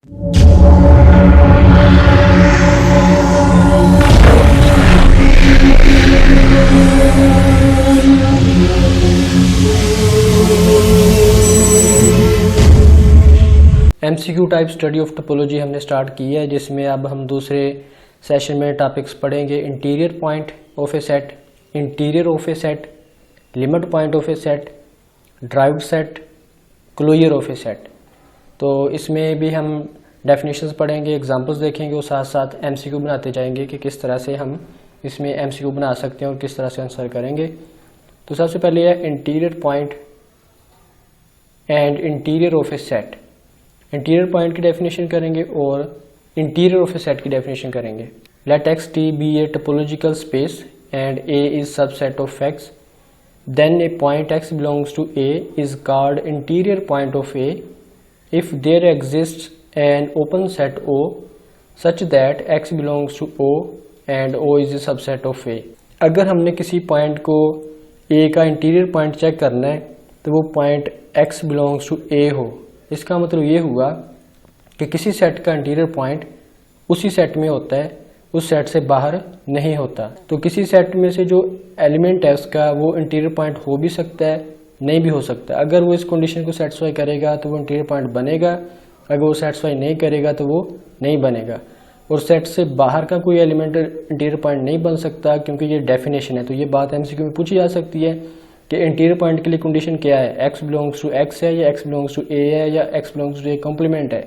MCQ type study of topology हमने start की है, जिसमें अब हम दूसरे सेशन में टॉपिक्स पढ़ेंगे। Interior point of A set, interior of A set, limit point of A set, derived set, closure of A set. तो इसमें भी हम डेफिनेशंस पढ़ेंगे, एग्जांपल्स देखेंगे और साथ साथ MCQ बनाते जाएंगे कि किस तरह से हम इसमें MCQ बना सकते हैं और किस तरह से आंसर करेंगे। तो सबसे पहले है interior point and interior of A set. Interior point की डेफिनेशन करेंगे और इंटीरियर ऑफ ए सेट की डेफिनेशन करेंगे। Let X T be a topological space and A is subset of X, then a point x belongs to A is called interior point of A if there exists an open set O such that x belongs to O and O is a subset of A। अगर हमने किसी point को A का interior point check करना है तो वो point x belongs to A हो। इसका मतलब ये हुआ कि किसी सेट का इंटीरियर पॉइंट उसी सेट में होता है, उस सेट से बाहर नहीं होता। तो किसी सेट में से जो एलिमेंट है उसका वो इंटीरियर पॉइंट हो भी सकता है, नहीं भी हो सकता। अगर वो इस कंडीशन को सेटिस्फाई करेगा तो वो इंटीरियर पॉइंट बनेगा, अगर वो सेटिस्फाई नहीं करेगा तो वो नहीं बनेगा। और सेट से बाहर का कोई एलिमेंट इंटीरियर पॉइंट नहीं बन सकता, क्योंकि ये डेफिनेशन है। तो ये बात MCQ में पूछी जा सकती है कि इंटीरियर पॉइंट के लिए कंडीशन क्या है, x बिलोंग्स टू x है या x बिलोंग्स टू a है या x belongs to a complement है।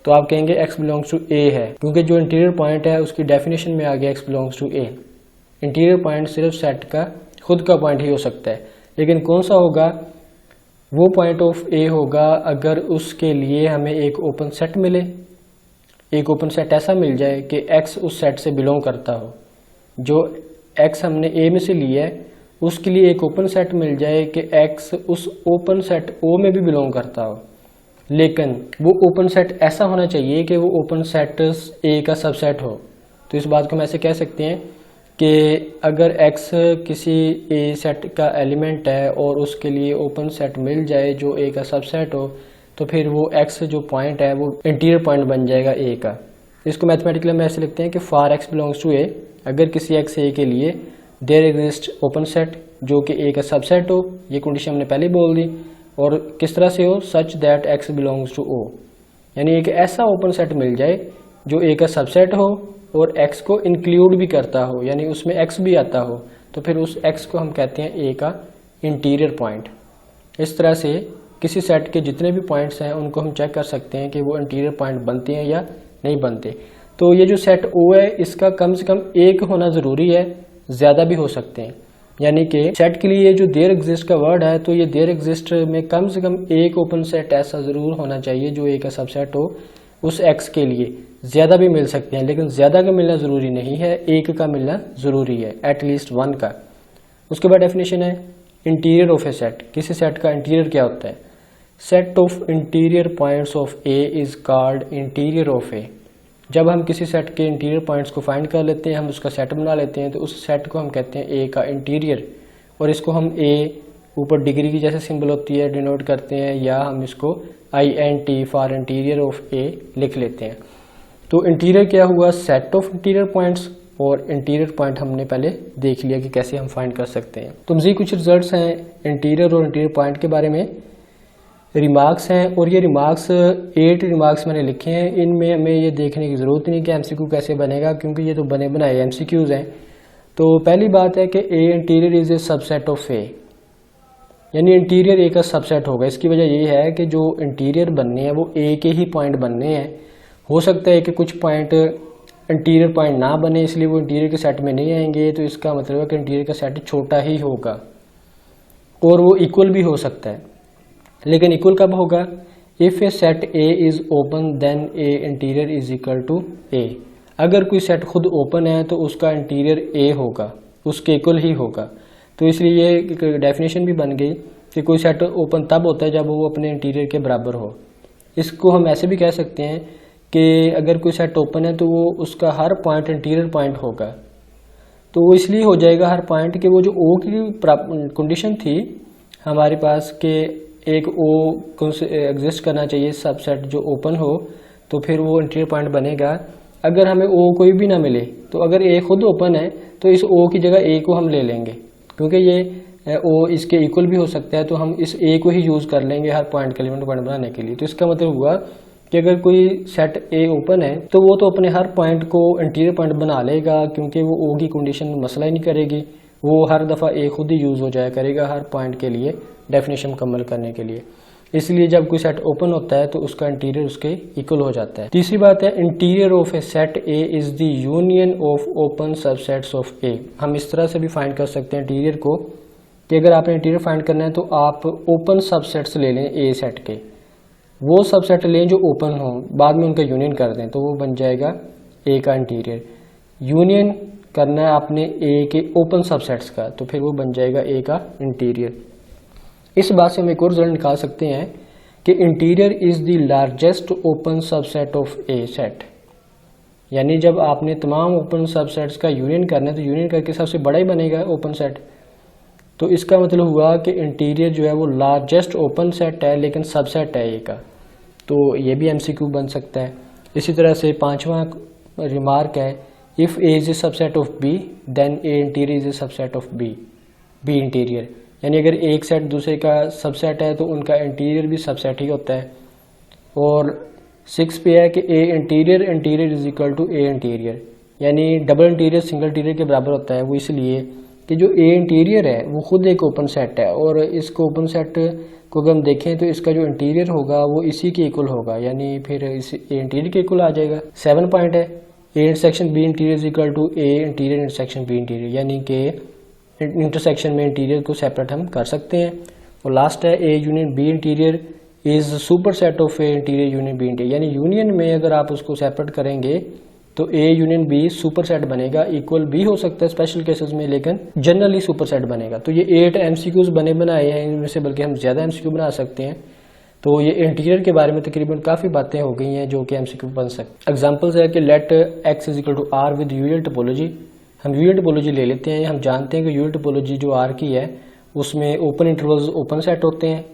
तो आप कहेंगे x बिलोंग्स टू a है, क्योंकि जो इंटीरियर पॉइंट है उसकी डेफिनेशन में आ गया x belongs to a। Interior point सिर्फ सेट का खुद का पॉइंट ही हो सकता है, लेकिन कौन सा होगा, वो पॉइंट ऑफ A होगा अगर उसके लिए हमें एक ओपन सेट मिले। एक ओपन सेट ऐसा मिल जाए कि x उस सेट से बिलोंग करता हो। जो x हमने A में से लिया है उसके लिए एक ओपन सेट मिल जाए कि x उस ओपन सेट O में भी बिलोंग करता हो, लेकिन वो ओपन सेट ऐसा होना चाहिए कि वो ओपन सेट A का सबसेट हो। तो इस बात को हम ऐसे कह सकते हैं कि अगर x किसी A सेट का एलिमेंट है और उसके लिए ओपन सेट मिल जाए जो A का सबसेट हो, तो फिर वो x जो पॉइंट है वो इंटीरियर पॉइंट बन जाएगा A का। इसको मैथमेटिकली हम ऐसे लिखते हैं कि for x belongs to A, अगर किसी x A के लिए देयर एग्जिस्ट ओपन सेट जो कि A का सबसेट हो, ये कंडीशन हमने पहले बोल दी। और किस तरह से हो, such that x belongs to O, यानी एक ऐसा ओपन सेट मिल जाए जो A का सबसेट हो और x को इंक्लूड भी करता हो, यानी उसमें x भी आता हो, तो फिर उस x को हम कहते हैं A का इंटीरियर पॉइंट। इस तरह से किसी सेट के जितने भी पॉइंट्स हैं उनको हम चेक कर सकते हैं कि वो इंटीरियर पॉइंट बनते हैं या नहीं बनते। तो ये जो सेट O है इसका कम से कम एक होना ज़रूरी है, ज़्यादा भी हो सकते हैं। यानी कि सेट के लिए जो देयर एग्जिस्ट का वर्ड है, तो ये देयर एग्जिस्ट में कम से कम एक ओपन सेट ऐसा ज़रूर होना चाहिए जो A का सबसेट हो उस x के लिए। ज़्यादा भी मिल सकते हैं, लेकिन ज़्यादा का मिलना ज़रूरी नहीं है, एक का मिलना ज़रूरी है, एटलीस्ट वन का। उसके बाद डेफिनेशन है इंटीरियर ऑफ ए सेट। किसी सेट का इंटीरियर क्या होता है, set of interior points of A is called interior of A. जब हम किसी सेट के इंटीरियर पॉइंट्स को फाइंड कर लेते हैं, हम उसका सेट बना लेते हैं, तो उस सेट को हम कहते हैं A का इंटीरियर। और इसको हम A ऊपर डिग्री की जैसे सिंबल होती है डिनोट करते हैं, या हम इसको INT for interior of A लिख लेते हैं। तो इंटीरियर क्या हुआ, सेट ऑफ इंटीरियर पॉइंट्स, और इंटीरियर पॉइंट हमने पहले देख लिया कि कैसे हम फाइंड कर सकते हैं। तो मज़ीद कुछ रिजल्ट्स हैं इंटीरियर और इंटीरियर पॉइंट के बारे में, रिमार्क्स हैं, और ये रिमार्क्स 8 रिमार्क्स मैंने लिखे हैं। इनमें हमें ये देखने की ज़रूरत नहीं कि MCQ कैसे बनेगा, क्योंकि ये तो बने बनाए MCQs हैं। तो पहली बात है कि A interior is a subset of A, यानी इंटीरियर A का सबसेट होगा। इसकी वजह ये है कि जो इंटीरियर बनने हैं वो A के ही पॉइंट बनने हैं। हो सकता है कि कुछ पॉइंट इंटीरियर पॉइंट ना बने, इसलिए वो इंटीरियर के सेट में नहीं आएंगे। तो इसका मतलब है कि इंटीरियर का सेट छोटा ही होगा, और वो इक्वल भी हो सकता है। लेकिन इक्वल कब होगा, if A set A is open then A interior is equal to A। अगर कोई सेट खुद ओपन है तो उसका इंटीरियर A होगा, उसके इक्वल ही होगा। तो इसलिए ये डेफिनेशन भी बन गई कि कोई सेट ओपन तब होता है जब वो अपने इंटीरियर के बराबर हो। इसको हम ऐसे भी कह सकते हैं कि अगर कोई सेट ओपन है तो वो उसका हर पॉइंट इंटीरियर पॉइंट होगा। तो वो इसलिए हो जाएगा हर पॉइंट कि वो जो O की कंडीशन थी हमारे पास कि एक O एग्जिस्ट करना चाहिए सबसेट जो ओपन हो, तो फिर वो इंटीरियर पॉइंट बनेगा। अगर हमें ओ कोई भी ना मिले तो अगर ए खुद ओपन है तो इस ओ की जगह ए को हम ले लेंगे, क्योंकि ये ओ इसके इक्वल भी हो सकता है, तो हम इस ए को ही यूज़ कर लेंगे हर पॉइंट का लिमिट पॉइंट बनाने के लिए। तो इसका मतलब हुआ कि अगर कोई सेट ए ओपन है तो वो तो अपने हर पॉइंट को इंटीरियर पॉइंट बना लेगा, क्योंकि वो ओ की कंडीशन में मसला ही नहीं करेगी, वो हर दफ़ा ए खुद ही यूज़ हो जाया करेगा हर पॉइंट के लिए डेफिनेशन मुकम्मल करने के लिए। इसलिए जब कोई सेट ओपन होता है तो उसका इंटीरियर उसके इक्वल हो जाता है। तीसरी बात है, interior of A set A is the union of open subsets of A. हम इस तरह से भी फाइंड कर सकते हैं इंटीरियर को कि अगर आपने इंटीरियर फाइंड करना है तो आप ओपन सबसेट्स ले लें ए सेट के, वो सबसेट लें जो ओपन हो, बाद में उनका यूनियन कर दें तो वो बन जाएगा ए का इंटीरियर। यूनियन करना है आपने ए के ओपन सबसेट्स का, तो फिर वो बन जाएगा ए का इंटीरियर। इस बात से हम एक और रिजल्ट निकाल सकते हैं कि interior is the largest open subset of A set, यानी जब आपने तमाम ओपन सबसेट्स का यूनियन करना है तो यूनियन करके सबसे बड़ा ही बनेगा ओपन सेट। तो इसका मतलब हुआ कि इंटीरियर जो है वो लार्जेस्ट ओपन सेट है लेकिन सबसेट है ए का, तो ये भी एमसीक्यू बन सकता है। इसी तरह से पांचवा रिमार्क है, if A is a subset of B then A interior is a subset of B interior, यानी अगर एक सेट दूसरे का सबसेट है तो उनका इंटीरियर भी सबसेट ही होता है। और 6 पे है कि A interior is equal to A interior, यानी डबल इंटीरियर सिंगल इंटीरियर के बराबर होता है। वो इसलिए कि जो ए इंटीरियर है वो खुद एक ओपन सेट है, और इसको ओपन सेट को अगर हम देखें तो इसका जो इंटीरियर होगा वो इसी के इक्वल होगा, यानी फिर इस ए इंटीरियर के इक्वल आ जाएगा। 7 पॉइंट है, A intersection B interior is equal to A interior intersection B interior, यानी कि इंटरसेक्शन में इंटीरियर को सेपरेट हम कर सकते हैं। और लास्ट है, A union B interior is superset of A interior union B interior, यानी यूनियन में अगर आप उसको सेपरेट करेंगे तो A union B superset बनेगा। इक्वल भी हो सकता है स्पेशल केसेस में, लेकिन जनरली सुपर सेट बनेगा। तो ये 8 एमसीक्यूज बनाए हैं, इनमें से बल्कि हम ज़्यादा एमसीक्यू बना सकते हैं। तो ये इंटीरियर के बारे में तकरीबन काफ़ी बातें हो गई हैं जो कि एमसीक्यू बन सकते। एग्जाम्पल्स है कि let X is equal to R with unit topology. हम यूनिट टोपोलॉजी ले लेते हैं। हम जानते हैं कि यूनिट टोपोलॉजी जो आर की है उसमें ओपन इंटरवल्स ओपन सेट होते हैं,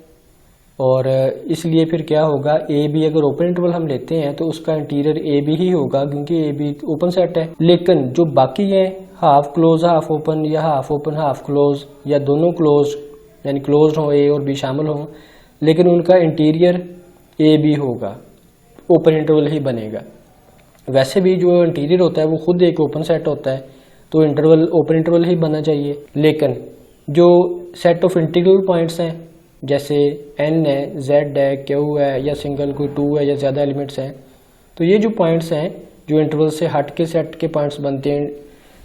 और इसलिए फिर क्या होगा, ए बी अगर ओपन इंटरवल हम लेते हैं तो उसका इंटीरियर ए बी ही होगा, क्योंकि ए बी ओपन सेट है। लेकिन जो बाकी है हाफ क्लोज हाफ ओपन या हाफ ओपन हाफ क्लोज या दोनों क्लोज, यानी क्लोज हो ए और बी शामिल हो, लेकिन उनका इंटीरियर ए बी होगा, ओपन इंटरवल ही बनेगा। वैसे भी जो इंटीरियर होता है वो खुद एक ओपन सेट होता है, तो इंटरवल ओपन इंटरवल ही बनना चाहिए। लेकिन जो सेट ऑफ इंटीग्रल पॉइंट्स हैं जैसे n है, z है, q है, या सिंगल कोई 2 है या ज़्यादा एलिमेंट्स हैं, तो ये जो पॉइंट्स हैं जो इंटरवल से हट के सेट के पॉइंट्स बनते हैं,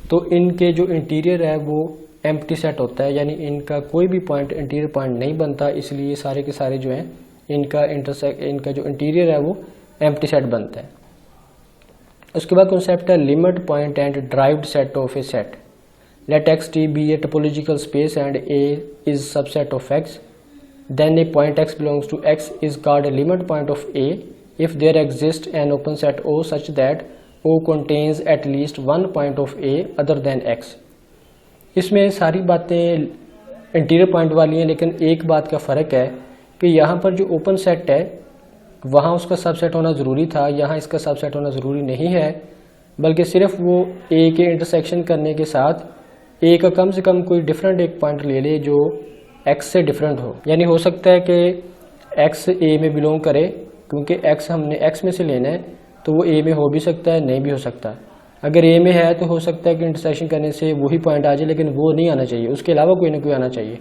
तो इनके जो इंटीरियर है वो एम्प्टी सेट होता है, यानी इनका कोई भी पॉइंट इंटीरियर पॉइंट नहीं बनता। इसलिए सारे के सारे जो हैं इनका जो इंटीरियर है वो एम्प्टी सेट बनता है। उसके बाद कॉन्सेप्ट है limit point and derived set of A set. Let X T be a topological space and A is subset of X, then a point x belongs to x is called a limit point of A if there exists an open set O such that O contains at least one point of A other than x। इसमें सारी बातें interior point वाली हैं, लेकिन एक बात का फ़र्क है कि यहाँ पर जो ओपन सेट है वहाँ उसका सबसेट होना ज़रूरी था, यहाँ इसका सबसेट होना ज़रूरी नहीं है, बल्कि सिर्फ वो A के इंटरसेक्शन करने के साथ A का कम से कम कोई डिफरेंट एक पॉइंट ले ले जो x से डिफरेंट हो। यानी हो सकता है कि x a में बिलोंग करे, क्योंकि x हमने x में से लेना है, तो वो a में हो भी सकता है, नहीं भी हो सकता। अगर a में है तो हो सकता है कि इंटरसेक्शन करने से वही पॉइंट आ जाए, लेकिन वो नहीं आना चाहिए, उसके अलावा कोई ना कोई आना चाहिए।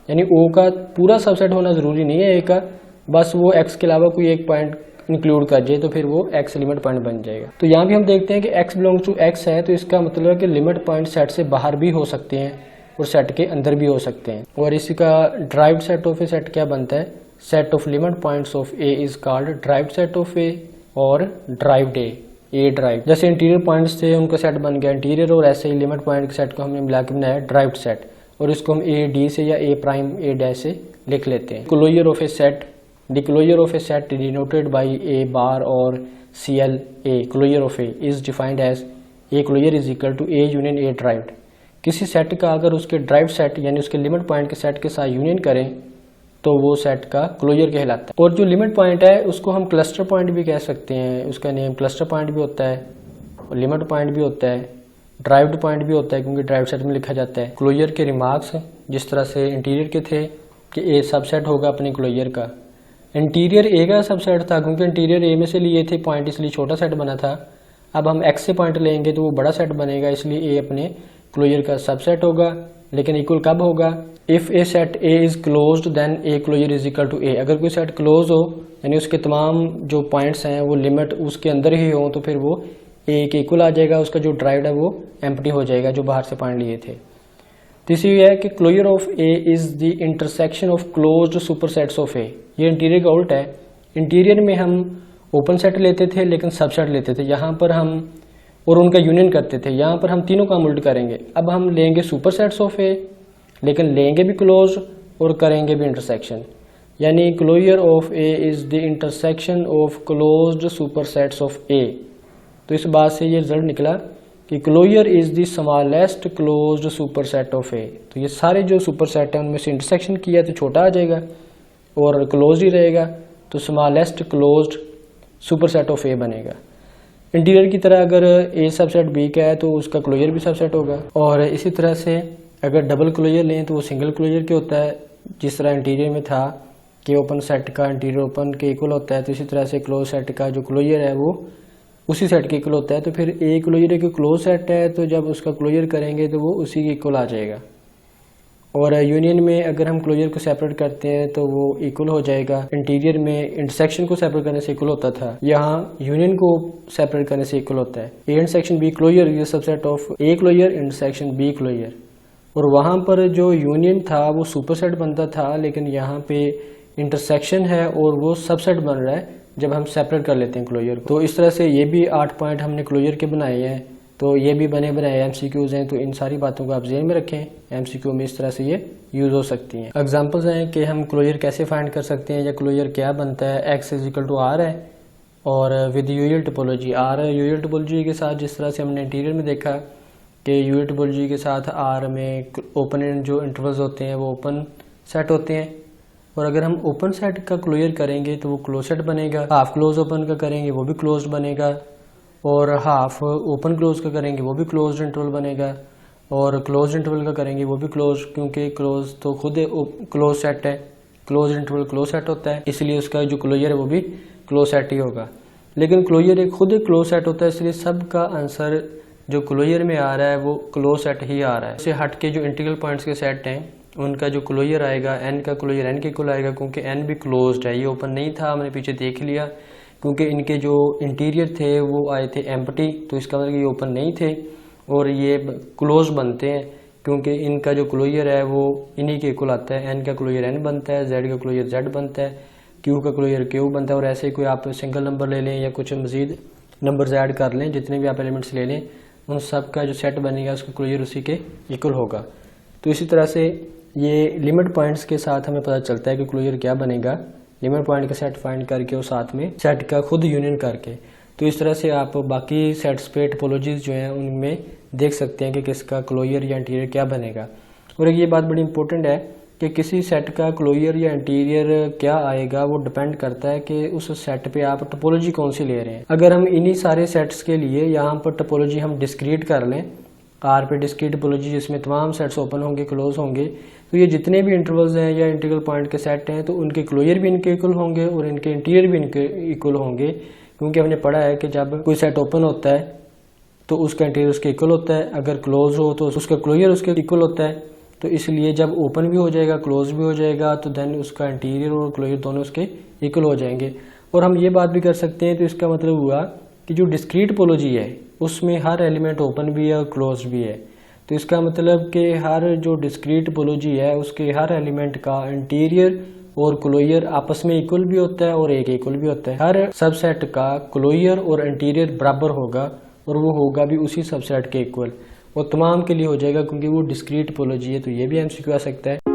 यानी o का पूरा सबसेट होना ज़रूरी नहीं है a का, बस वो x के अलावा कोई एक पॉइंट इंक्लूड कर जाए तो फिर वो x लिमिट पॉइंट बन जाएगा। तो यहाँ भी हम देखते हैं कि x बिलोंग्स टू x है, तो इसका मतलब है कि लिमिट पॉइंट सेट से बाहर भी हो सकते हैं और सेट के अंदर भी हो सकते हैं। और इसी का derived set of A set क्या बनता है, set of limit points of A is called derived set of A और ड्राइव्ड ए ड्राइव। जैसे इंटीरियर पॉइंट्स थे उनका सेट बन गया इंटीरियर, और ऐसे ही लिमिट पॉइंट के सेट को हमने मिला के बनाया ड्राइव्ड सेट, और इसको हम ए डी से या ए प्राइम ए डैश से लिख लेते हैं। Closure of A set, the closure of A set denoted by A bar और C L A closure of A is defined as A closure is equal to A union A derived. किसी set का अगर उसके drive set यानी उसके limit point के set के साथ यूनियन करें तो वो सेट का क्लोजर कहलाता है। और जो लिमिट पॉइंट है उसको हम क्लस्टर पॉइंट भी कह सकते हैं, उसका नेम क्लस्टर पॉइंट भी होता है और लिमिट पॉइंट भी होता है, ड्राइव्ड पॉइंट भी होता है क्योंकि ड्राइव सेट में लिखा जाता है। क्लोजर के रिमार्क्स जिस तरह से इंटीरियर के थे कि ए सबसेट होगा अपने क्लोजर का, इंटीरियर ए का सबसेट था क्योंकि इंटीरियर ए में से लिए थे पॉइंट इसलिए छोटा सेट बना था। अब हम एक्स से पॉइंट लेंगे तो वो बड़ा सेट बनेगा, इसलिए ए अपने क्लोजर का सबसेट होगा। लेकिन इक्वल कब होगा? If A set A is closed then A closure is equal to A. अगर कोई सेट क्लोज हो यानी उसके तमाम जो पॉइंट्स हैं वो लिमिट उसके अंदर ही हो तो फिर वो ए के इक्वल आ जाएगा, उसका जो ड्राइव्ड है वो एम्प्टी हो जाएगा जो बाहर से पॉइंट लिए थे। तीसरी है कि closure of A is the intersection of closed supersets of A. ये इंटीरियर का उल्टा है। इंटीरियर में हम ओपन सेट लेते थे लेकिन सबसेट लेते थे, यहाँ पर हम और उनका यूनियन करते थे, यहाँ पर हम तीनों काम उल्ट करेंगे। अब हम लेंगे सुपरसेट्स ऑफ ए लेकिन लेंगे भी क्लोज और करेंगे भी इंटरसेक्शन, यानी closure of A is the intersection of closed supersets of A. तो इस बात से ये रिजल्ट निकला कि closure is the smallest closed superset of A. तो ये सारे जो सुपरसेट हैं उनमें से इंटरसेक्शन किया तो छोटा आ जाएगा और क्लोज ही रहेगा, तो स्मॉलेस्ट क्लोज्ड सुपरसेट ऑफ ए बनेगा। इंटीरियर की तरह अगर ए सबसेट बी का है तो उसका क्लोजर भी सबसेट होगा। और इसी तरह से अगर डबल क्लोजर लें तो वो सिंगल क्लोजर के होता है, जिस तरह इंटीरियर में था कि ओपन सेट का इंटीरियर ओपन के इक्वल होता है, तो इसी तरह से क्लोज सेट का जो क्लोजर है वो उसी सेट के इक्वल होता है। तो फिर ए क्लोजर एक क्लोज सेट है तो जब उसका क्लोजर करेंगे तो वो उसी के इक्वल आ जाएगा। और यूनियन में अगर हम क्लोजर को सेपरेट करते हैं तो वो इक्वल हो जाएगा। इंटीरियर में इंटरसेक्शन को सेपरेट करने से इक्वल होता था, यहाँ यूनियन को सेपरेट करने से इक्वल होता है। A intersection B closure is subset of A closure intersection B closure. और वहाँ पर जो यूनियन था वो सुपरसेट बनता था, लेकिन यहाँ पे इंटरसेक्शन है और वो सबसेट बन रहा है जब हम सेपरेट कर लेते हैं क्लोजर को। तो इस तरह से ये भी 8 पॉइंट हमने क्लोजर के बनाए हैं, तो ये भी बने बनाए एमसीक्यूज हैं। तो इन सारी बातों को आप ज़हन में रखें, एमसीक्यू में इस तरह से ये यूज़ हो सकती हैं। एग्जांपल्स हैं कि हम क्लोजर कैसे फाइंड कर सकते हैं या क्लोजर क्या बनता है। X is equal to R है और विद यूजल टोपोलॉजी आर है। यूजल टोपोलॉजी के साथ जिस तरह से हमने इंटीरियर में देखा कि यूजल टोपोलॉजी के साथ आर में ओपन एंड जो इंटरवल्स होते हैं वो ओपन सेट होते हैं। और अगर हम ओपन सेट का क्लोजर करेंगे तो वो क्लोज सेट बनेगा, हाफ क्लोज ओपन का करेंगे वो भी क्लोज बनेगा, और हाफ ओपन क्लोज का करेंगे वो भी क्लोज्ड इंटरवल बनेगा, और क्लोज इंटरवल का करेंगे वो भी क्लोज, क्योंकि क्लोज तो खुद क्लोज सेट है, क्लोज इंटरवल क्लोज सेट होता है, इसलिए उसका जो क्लोजर है वो भी क्लोज सेट ही होगा। लेकिन क्लोजर एक खुद क्लोज सेट होता है, इसलिए सबका आंसर जो क्लोजर में आ रहा है वो क्लोज सेट ही आ रहा है। इससे हट के जो इंटीग्रल पॉइंट्स के सेट हैं उनका जो क्लोजर आएगा एन का क्लोजर एन के इक्वल आएगा, क्योंकि एन भी क्लोज्ड है, ये ओपन नहीं था, हमने पीछे देख लिया, क्योंकि इनके जो इंटीरियर थे वो आए थे एम्प्टी, तो इसका मतलब ये ओपन नहीं थे और ये क्लोज बनते हैं क्योंकि इनका जो क्लोजर है वो इन्हीं के इक्वल आता है। एन का क्लोजर एन बनता है, जेड का क्लोजर जेड बनता है, क्यू का क्लोजर क्यू बनता है। और ऐसे कोई आप सिंगल नंबर ले लें या कुछ मजीद नंबर्स ऐड कर लें, जितने भी आप एलिमेंट्स ले लें उन सब का जो सेट बनेगा उसका क्लोजर उसी के इक्वल होगा। तो इसी तरह से ये लिमिट पॉइंट्स के साथ हमें पता चलता है कि क्लोजर क्या बनेगा, लिमिट पॉइंट का सेट फाइंड करके और साथ में सेट का खुद यूनियन करके। तो इस तरह से आप बाकी सेट्स पे टोपोलॉजीज जो हैं उनमें देख सकते हैं कि किसका क्लोजर या इंटीरियर क्या बनेगा। और एक ये बात बड़ी इंपॉर्टेंट है कि किसी सेट का क्लोजर या इंटीरियर क्या आएगा वो डिपेंड करता है कि उस सेट पे आप टोपोलॉजी कौन सी ले रहे हैं। अगर हम इन्हीं सारे सेट्स के लिए यहाँ पर टोपोलॉजी हम डिस्क्रीट कर लें, आर पे डिस्क्रीट टोपोलॉजी जिसमें तमाम सेट्स ओपन होंगे क्लोज होंगे, तो ये जितने भी इंटरवल्स हैं या इंटीग्रल पॉइंट के सेट हैं तो उनके क्लोजर भी इनके इक्वल होंगे और इनके इंटीरियर भी इनके इक्वल होंगे, क्योंकि हमने पढ़ा है कि जब कोई सेट ओपन होता है तो उसका इंटीरियर उसके इक्वल होता है, अगर क्लोज हो तो उसका क्लोजर उसके इक्वल होता है। तो इसलिए जब ओपन भी हो जाएगा क्लोज भी हो जाएगा तो देन उसका इंटीरियर और क्लोजर दोनों उसके इक्वल हो जाएंगे। और हम ये बात भी कर सकते हैं, तो इसका मतलब हुआ कि जो डिस्क्रीट टोपोलॉजी है उसमें हर एलिमेंट ओपन भी है और क्लोज भी है। तो इसका मतलब कि हर जो डिस्क्रीट टोपोलॉजी है उसके हर एलिमेंट का इंटीरियर और क्लोजर आपस में इक्वल भी होता है और एक इक्वल भी होता है। हर सबसेट का क्लोजर और इंटीरियर बराबर होगा और वो होगा भी उसी सबसेट के इक्वल, और तमाम के लिए हो जाएगा क्योंकि वो डिस्क्रीट टोपोलॉजी है। तो ये भी एमसीक्यू आ सकता है।